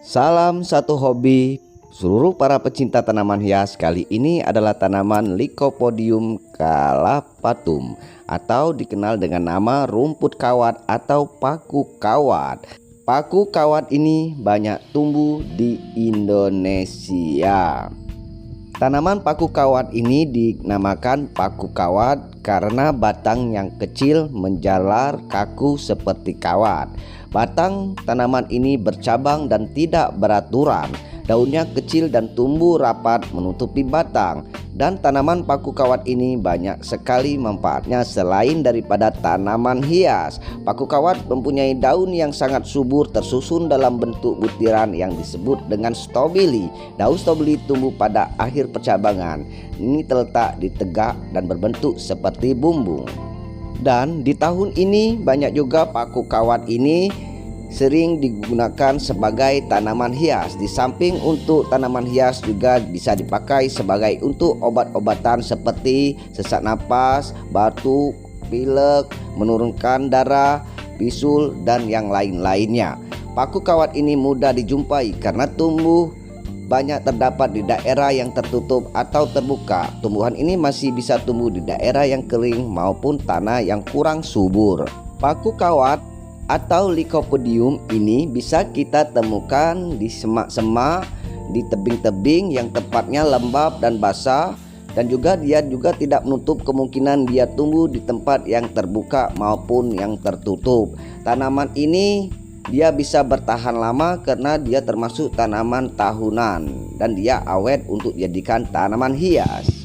Salam satu hobi seluruh para pecinta tanaman hias. Kali ini adalah tanaman Lycopodium calapatum atau dikenal dengan nama rumput kawat atau paku kawat. Paku kawat ini banyak tumbuh di Indonesia. Tanaman paku kawat ini dinamakan paku kawat karena batang yang kecil menjalar kaku seperti kawat. Batang tanaman ini bercabang dan tidak beraturan. Daunnya kecil dan tumbuh rapat menutupi batang. Dan tanaman paku kawat ini banyak sekali manfaatnya selain daripada tanaman hias. Paku kawat mempunyai daun yang sangat subur tersusun dalam bentuk butiran yang disebut dengan stobili. Daun stobili tumbuh pada akhir percabangan. Ini terletak di tegak dan berbentuk seperti bumbung. Dan di tahun ini banyak juga paku kawat ini sering digunakan sebagai tanaman hias. Di samping untuk tanaman hias juga bisa dipakai sebagai untuk obat-obatan seperti sesak napas, batuk, pilek, menurunkan darah, bisul, dan yang lain-lainnya. Paku kawat ini mudah dijumpai karena tumbuh banyak terdapat di daerah yang tertutup atau terbuka. Tumbuhan ini masih bisa tumbuh di daerah yang kering maupun tanah yang kurang subur. Paku kawat atau Lycopodium ini bisa kita temukan di semak-semak, di tebing-tebing yang tempatnya lembab dan basah, dan juga dia juga tidak menutup kemungkinan dia tumbuh di tempat yang terbuka maupun yang tertutup. Tanaman ini dia bisa bertahan lama karena dia termasuk tanaman tahunan dan dia awet untuk dijadikan tanaman hias.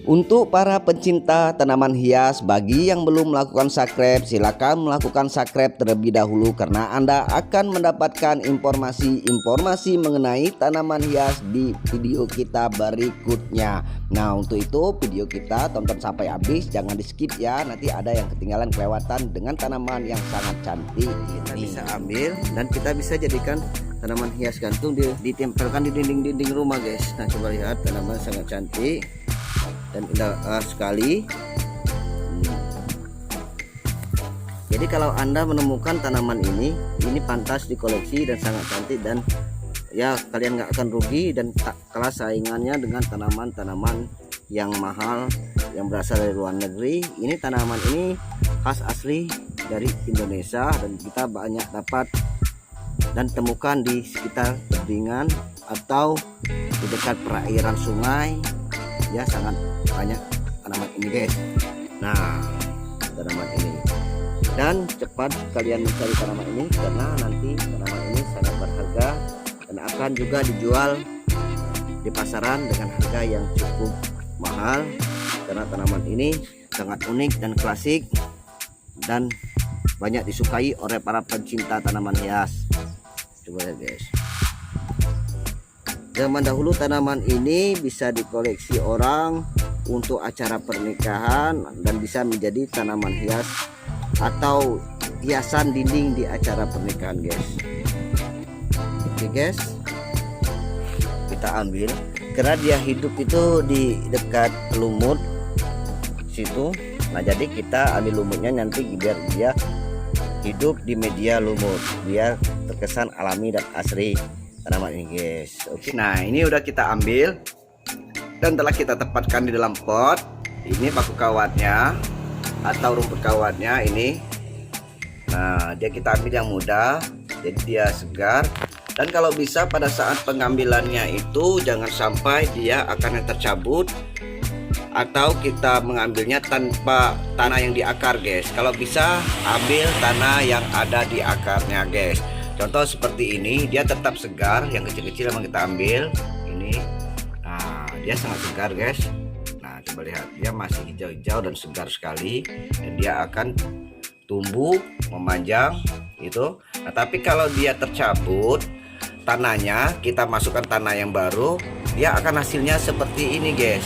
Untuk para pencinta tanaman hias, bagi yang belum melakukan subscribe, silakan melakukan subscribe terlebih dahulu karena Anda akan mendapatkan informasi-informasi mengenai tanaman hias di video kita berikutnya. Nah, untuk itu video kita tonton sampai habis, jangan di skip ya, nanti ada yang ketinggalan kelewatan dengan tanaman yang sangat cantik ini. Kita bisa ambil dan kita bisa jadikan tanaman hias gantung, ditempelkan di dinding-dinding rumah guys. Nah, coba lihat, tanaman sangat cantik dan indah sekali. Jadi kalau Anda menemukan tanaman ini pantas dikoleksi dan sangat cantik, dan ya kalian nggak akan rugi dan tak kalah saingannya dengan tanaman-tanaman yang mahal yang berasal dari luar negeri. Ini tanaman ini khas asli dari Indonesia dan kita banyak dapat dan temukan di sekitar tebingan atau di dekat perairan sungai. Ya, sangat banyak tanaman ini guys. Nah, tanaman ini, dan cepat kalian mencari tanaman ini karena nanti tanaman ini sangat berharga dan akan juga dijual di pasaran dengan harga yang cukup mahal karena tanaman ini sangat unik dan klasik dan banyak disukai oleh para pencinta tanaman hias. Coba lihat guys. Zaman dahulu tanaman ini bisa dikoleksi orang untuk acara pernikahan dan bisa menjadi tanaman hias atau hiasan dinding di acara pernikahan guys. Oke guys, kita ambil karena dia hidup itu di dekat lumut situ. Nah, jadi kita ambil lumutnya nanti biar dia hidup di media lumut, biar terkesan alami dan asri tanaman ini guys. Oke, nah ini udah kita ambil dan telah kita tempatkan di dalam pot. Ini paku kawatnya atau rumput kawatnya ini. Nah, dia kita ambil yang muda, jadi dia segar. Dan kalau bisa pada saat pengambilannya itu jangan sampai dia akan tercabut atau kita mengambilnya tanpa tanah yang di akar guys. Kalau bisa ambil tanah yang ada di akarnya guys. Contoh seperti ini, dia tetap segar, yang kecil-kecil memang kita ambil ini. Nah, dia sangat segar guys. Nah, coba lihat, dia masih hijau-hijau dan segar sekali dan dia akan tumbuh memanjang itu. Nah, tapi kalau dia tercabut tanahnya, kita masukkan tanah yang baru, dia akan hasilnya seperti ini guys.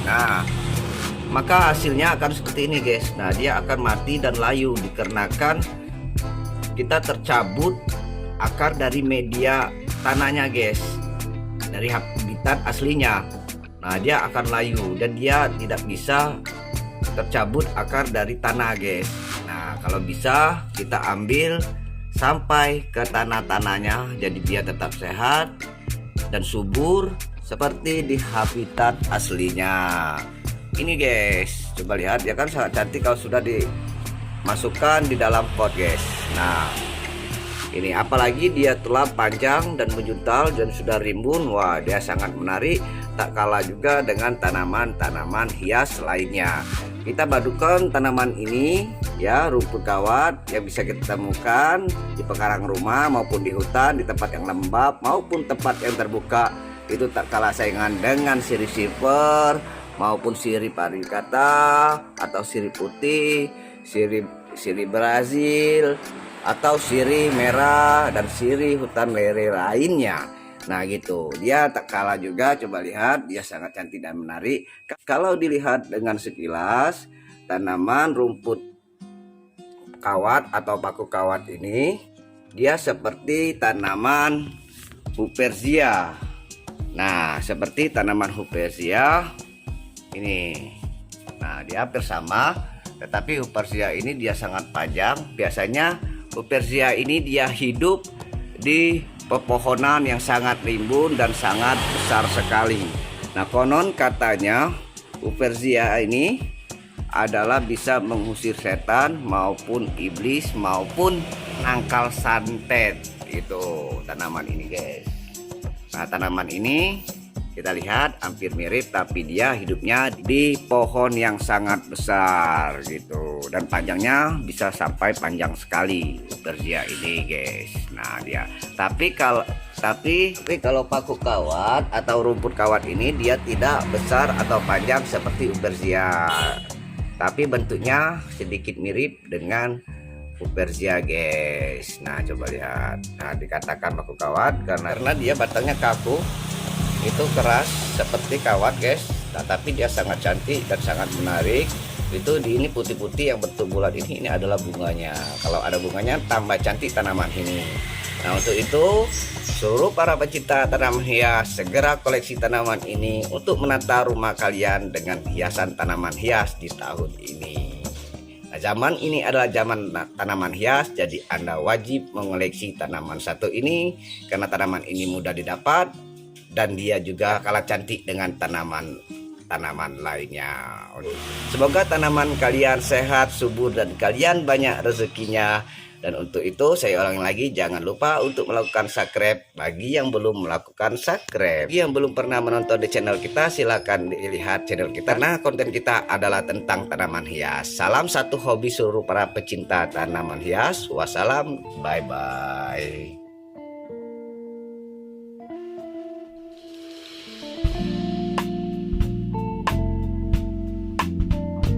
Nah, maka hasilnya akan seperti ini guys. Nah, dia akan mati dan layu dikarenakan kita tercabut akar dari media tanahnya guys, dari habitat aslinya. Nah, dia akan layu dan dia tidak bisa tercabut akar dari tanah guys. Nah, kalau bisa kita ambil sampai ke tanah-tanahnya, jadi dia tetap sehat dan subur seperti di habitat aslinya. Ini guys, coba lihat ya kan, sangat cantik kalau sudah dimasukkan di dalam pot guys. Nah ini apalagi dia telah panjang dan menjuntal dan sudah rimbun, wah dia sangat menarik, tak kalah juga dengan tanaman-tanaman hias lainnya. Kita padukan tanaman ini ya, rumput kawat yang bisa kita temukan di pekarangan rumah maupun di hutan, di tempat yang lembab maupun tempat yang terbuka, itu tak kalah saingan dengan sirih silver maupun sirih parikata atau sirih putih, sirih Brazil atau sirih merah dan sirih hutan lere lainnya. Nah gitu, dia tak kalah juga. Coba lihat, dia sangat cantik dan menarik. Kalau dilihat dengan sekilas, tanaman rumput kawat atau paku kawat ini, dia seperti tanaman Huperzia. Nah seperti tanaman Huperzia ini. Nah dia hampir sama, tetapi Huperzia ini dia sangat panjang. Biasanya Huperzia ini dia hidup di pepohonan yang sangat rimbun dan sangat besar sekali. Nah konon katanya Huperzia ini adalah bisa mengusir setan maupun iblis maupun nangkal santet. Itu tanaman ini guys. Nah tanaman ini kita lihat hampir mirip, tapi dia hidupnya di pohon yang sangat besar gitu, dan panjangnya bisa sampai panjang sekali Huperzia ini guys. Nah dia tapi kalau paku kawat atau rumput kawat ini dia tidak besar atau panjang seperti Huperzia, tapi bentuknya sedikit mirip dengan Huperzia guys. Nah coba lihat, nah dikatakan paku kawat karena dia batangnya kaku, itu keras seperti kawat guys. Nah, tapi dia sangat cantik dan sangat menarik. Itu di ini putih-putih yang bentuk bulat ini adalah bunganya. Kalau ada bunganya tambah cantik tanaman ini. Nah untuk itu seluruh para pecinta tanaman hias segera koleksi tanaman ini untuk menata rumah kalian dengan hiasan tanaman hias di tahun ini. Nah, zaman ini adalah zaman tanaman hias, jadi Anda wajib mengoleksi tanaman satu ini karena tanaman ini mudah didapat dan dia juga kalah cantik dengan tanaman lainnya. Semoga tanaman kalian sehat, subur, dan kalian banyak rezekinya. Dan untuk itu saya ulangi lagi, jangan lupa untuk melakukan subscribe bagi yang belum melakukan subscribe. Bagi yang belum pernah menonton di channel kita, silakan dilihat channel kita karena konten kita adalah tentang tanaman hias. Salam satu hobi seluruh para pecinta tanaman hias. Wassalam, bye bye.